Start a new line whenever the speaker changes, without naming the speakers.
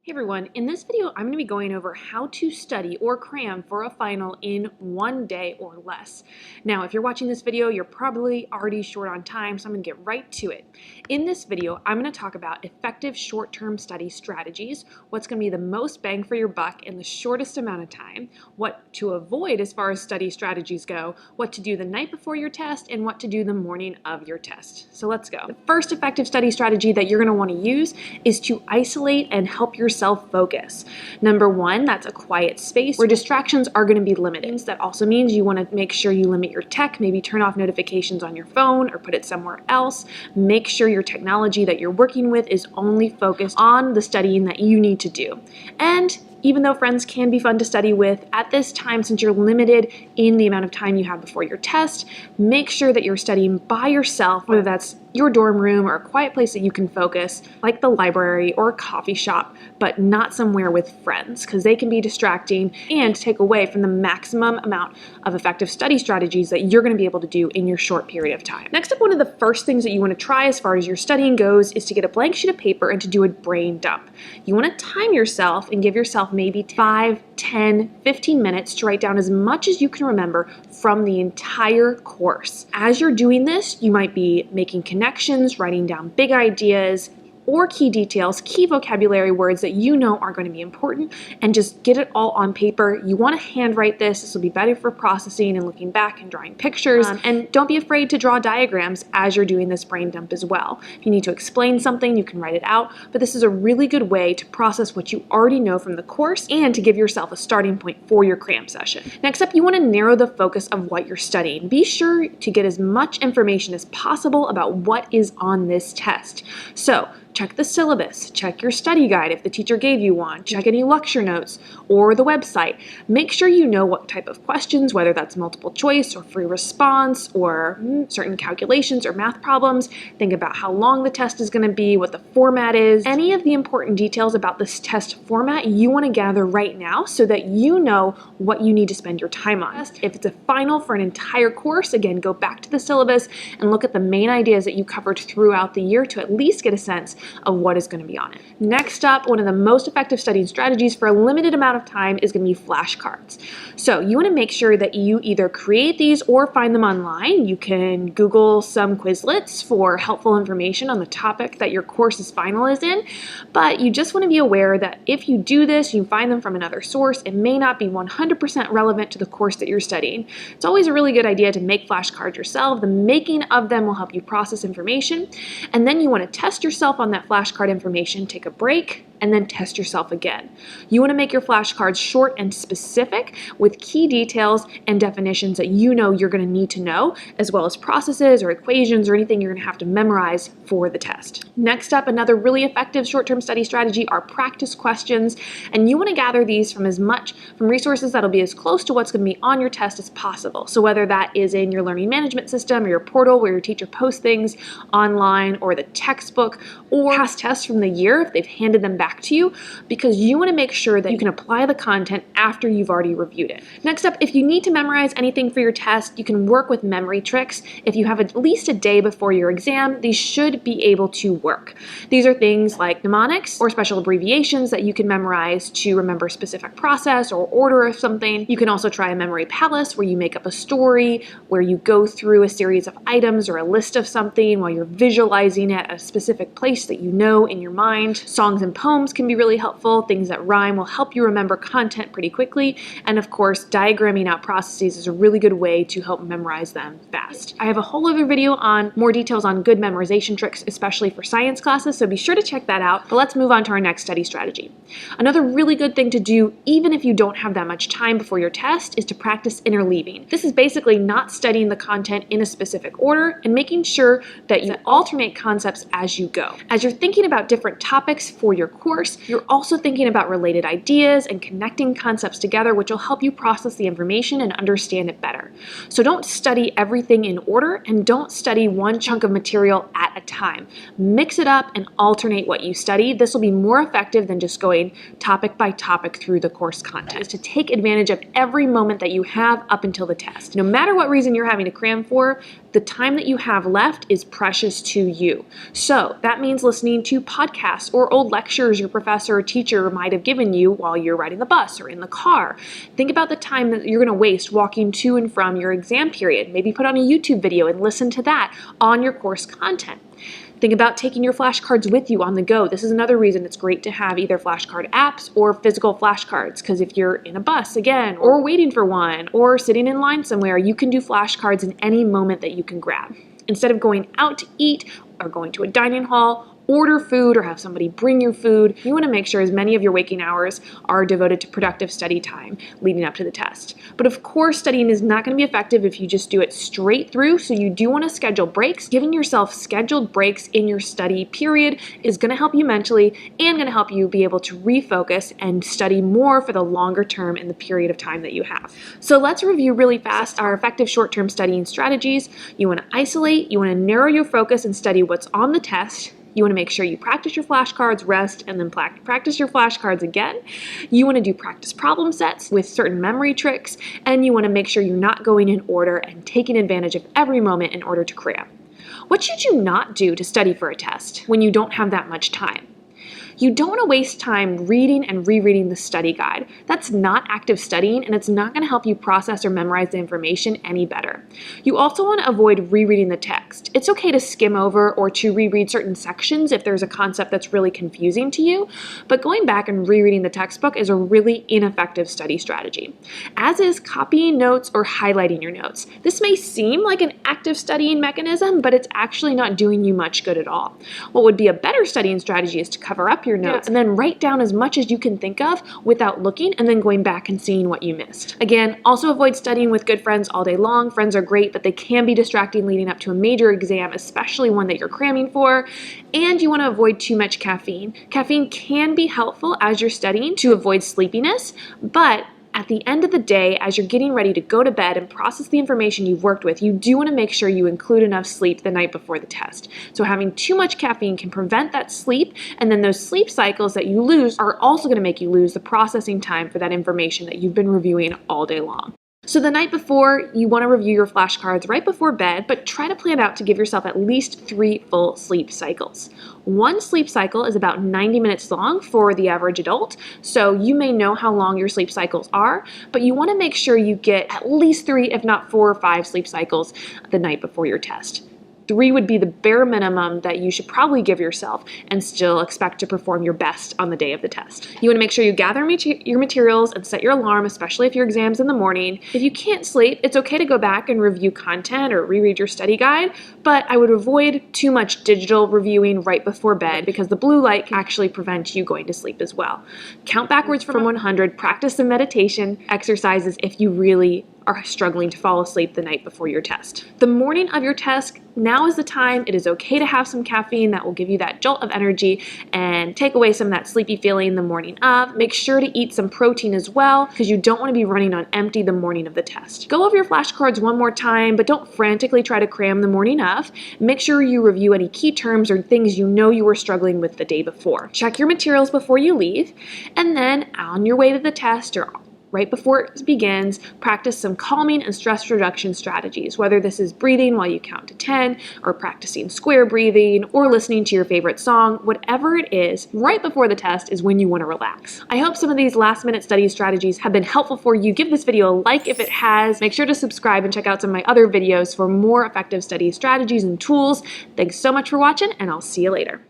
Hey everyone, in this video I'm going to be going over how to study or cram for a final in 1 day or less. Now if you're watching this video you're probably already short on time, so I'm going to get right to it. In this video I'm going to talk about effective short-term study strategies, what's going to be the most bang for your buck in the shortest amount of time, what to avoid as far as study strategies go, what to do the night before your test, and what to do the morning of your test. So let's go. The first effective study strategy that you're going to want to use is to isolate and help yourself focus. Number one, that's a quiet space where distractions are going to be limited. That also means you want to make sure you limit your tech, maybe turn off notifications on your phone or put it somewhere else. Make sure your technology that you're working with is only focused on the studying that you need to do. And even though friends can be fun to study with, at this time, since you're limited in the amount of time you have before your test, make sure that you're studying by yourself, whether that's your dorm room or a quiet place that you can focus, like the library or a coffee shop, but not somewhere with friends, because they can be distracting and take away from the maximum amount of effective study strategies that you're going to be able to do in your short period of time. Next up, one of the first things that you want to try as far as your studying goes is to get a blank sheet of paper and to do a brain dump. You want to time yourself and give yourself maybe 5, 10, 15 minutes to write down as much as you can remember from the entire course. As you're doing this, you might be making connections, writing down big ideas, or key details, key vocabulary words that you know are going to be important, and just get it all on paper. You want to handwrite this. This will be better for processing and looking back and drawing pictures. And don't be afraid to draw diagrams as you're doing this brain dump as well. If you need to explain something, you can write it out, but this is a really good way to process what you already know from the course and to give yourself a starting point for your cram session. Next up, you want to narrow the focus of what you're studying. Be sure to get as much information as possible about what is on this test. So, check the syllabus, check your study guide if the teacher gave you one, check any lecture notes or the website. Make sure you know what type of questions, whether that's multiple choice or free response or certain calculations or math problems. Think about how long the test is going to be, what the format is. Any of the important details about this test format you want to gather right now so that you know what you need to spend your time on. If it's a final for an entire course, again, go back to the syllabus and look at the main ideas that you covered throughout the year to at least get a sense of what is going to be on it. Next up, one of the most effective studying strategies for a limited amount of time is going to be flashcards. So you want to make sure that you either create these or find them online. You can Google some Quizlets for helpful information on the topic that your course's final is in, but you just want to be aware that if you do this, you find them from another source, it may not be 100% relevant to the course that you're studying. It's always a really good idea to make flashcards yourself. The making of them will help you process information, and then you want to test yourself on that flashcard information, take a break, and then test yourself again. You want to make your flashcards short and specific with key details and definitions that you know you're going to need to know, as well as processes or equations or anything you're going to have to memorize for the test. Next up, another really effective short-term study strategy are practice questions, and you want to gather these from resources that'll be as close to what's going to be on your test as possible. So whether that is in your learning management system or your portal where your teacher posts things online, or the textbook, or past tests from the year if they've handed them back to you, because you want to make sure that you can apply the content after you've already reviewed it. Next up, if you need to memorize anything for your test, you can work with memory tricks. If you have at least a day before your exam, these should be able to work. These are things like mnemonics or special abbreviations that you can memorize to remember a specific process or order of something. You can also try a memory palace where you make up a story, where you go through a series of items or a list of something while you're visualizing it at a specific place that you know in your mind. Songs and poems can be really helpful. Things that rhyme will help you remember content pretty quickly. And of course, diagramming out processes is a really good way to help memorize them fast. I have a whole other video on more details on good memorization tricks, especially for science classes, so be sure to check that out. But let's move on to our next study strategy. Another really good thing to do, even if you don't have that much time before your test, is to practice interleaving. This is basically not studying the content in a specific order and making sure that you alternate concepts as you go. As you're thinking about different topics for your course, you're also thinking about related ideas and connecting concepts together, which will help you process the information and understand it better. So don't study everything in order, and don't study one chunk of material at a time. Mix it up and alternate what you study. This will be more effective than just going topic by topic through the course content. Is to take advantage of every moment that you have up until the test. No matter what reason you're having to cram for, The time that you have left is precious to you. So that means listening to podcasts or old lectures your professor or teacher might have given you while you're riding the bus or in the car. Think about the time that you're going to waste walking to and from your exam period. Maybe put on a YouTube video and listen to that on your course content. Think about taking your flashcards with you on the go. This is another reason it's great to have either flashcard apps or physical flashcards, because if you're in a bus again, or waiting for one, or sitting in line somewhere, you can do flashcards in any moment that you can grab. Instead of going out to eat or going to a dining hall, order food or have somebody bring your food, you want to make sure as many of your waking hours are devoted to productive study time leading up to the test. But of course, studying is not going to be effective if you just do it straight through, so you do want to schedule breaks. Giving yourself scheduled breaks in your study period is going to help you mentally and going to help you be able to refocus and study more for the longer term in the period of time that you have. So let's review really fast our effective short-term studying strategies. You want to isolate, you want to narrow your focus and study what's on the test. You want to make sure you practice your flashcards, rest, and then practice your flashcards again. You want to do practice problem sets with certain memory tricks, and you want to make sure you're not going in order and taking advantage of every moment in order to cram. What should you not do to study for a test when you don't have that much time? You don't want to waste time reading and rereading the study guide. That's not active studying, and it's not going to help you process or memorize the information any better. You also want to avoid rereading the text. It's okay to skim over or to reread certain sections if there's a concept that's really confusing to you, but going back and rereading the textbook is a really ineffective study strategy, as is copying notes or highlighting your notes. This may seem like an active studying mechanism, but it's actually not doing you much good at all. What would be a better studying strategy is to cover up your notes and then write down as much as you can think of without looking and then going back and seeing what you missed. Again, also avoid studying with good friends all day long. Friends are great, but they can be distracting leading up to a major exam, especially one that you're cramming for. And you want to avoid too much caffeine. Caffeine can be helpful as you're studying to avoid sleepiness, but at the end of the day, as you're getting ready to go to bed and process the information you've worked with, you do want to make sure you include enough sleep the night before the test. So having too much caffeine can prevent that sleep, and then those sleep cycles that you lose are also going to make you lose the processing time for that information that you've been reviewing all day long. So the night before, you want to review your flashcards right before bed, but try to plan out to give yourself at least 3 full sleep cycles. One sleep cycle is about 90 minutes long for the average adult, so you may know how long your sleep cycles are, but you want to make sure you get at least 3, if not 4 or 5 sleep cycles the night before your test. 3 would be the bare minimum that you should probably give yourself and still expect to perform your best on the day of the test. You want to make sure you gather your materials and set your alarm, especially if your exam's in the morning. If you can't sleep, it's okay to go back and review content or reread your study guide, but I would avoid too much digital reviewing right before bed because the blue light can actually prevent you going to sleep as well. Count backwards from 100, practice some meditation exercises if you really are struggling to fall asleep the night before your test. The morning of your test, now is the time. It is okay to have some caffeine that will give you that jolt of energy and take away some of that sleepy feeling the morning of. Make sure to eat some protein as well, because you don't want to be running on empty the morning of the test. Go over your flashcards one more time, but don't frantically try to cram the morning of. Make sure you review any key terms or things you know you were struggling with the day before. Check your materials before you leave, and then on your way to the test or right before it begins, practice some calming and stress reduction strategies, whether this is breathing while you count to 10, or practicing square breathing, or listening to your favorite song. Whatever it is, right before the test is when you want to relax. I hope some of these last-minute study strategies have been helpful for you. Give this video a like if it has. Make sure to subscribe and check out some of my other videos for more effective study strategies and tools. Thanks so much for watching, and I'll see you later.